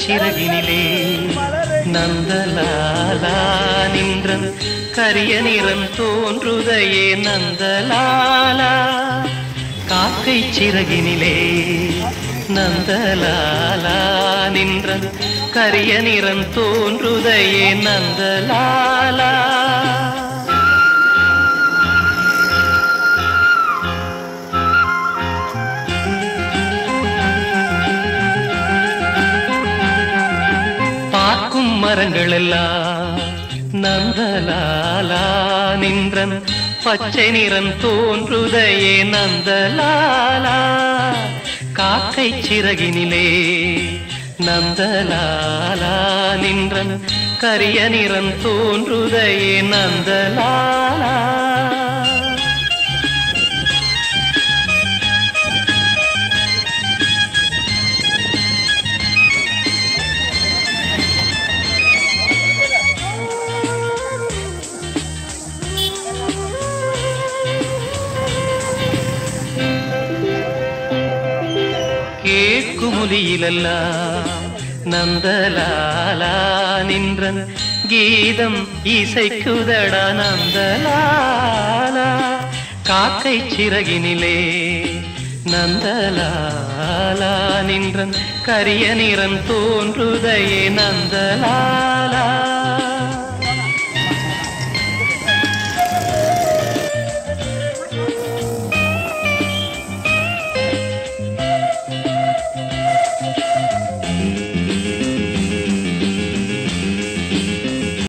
சிறகினிலே நந்தலாலா நின்றன் கரிய நிறம் தோன்றுதையே நந்தலாலா காக்கை சிறகினிலே நந்தலாலா நின்றன் கரிய நிறம் தோன்றுதையே நந்தலாலா பார்க்கும் மரங்கள் எல்லாம் நந்தலாலா நின்றன் பச்சை நிறம் தோன்றுதையே நந்தலாலா காக்கை சிறகினிலே நந்தலாலா நின்றன் கரிய நிறம் தோன்றுதையே நந்தலாலா கேட்குமுலியிலெல்லாம் நந்தலாலா நின்றன் கீதம் இசைக்குதடா நந்தலாலா காக்கை சிறகினிலே நந்தலாலா நின்றன் கரிய நிறம் தோன்றுதையே நந்தலாலா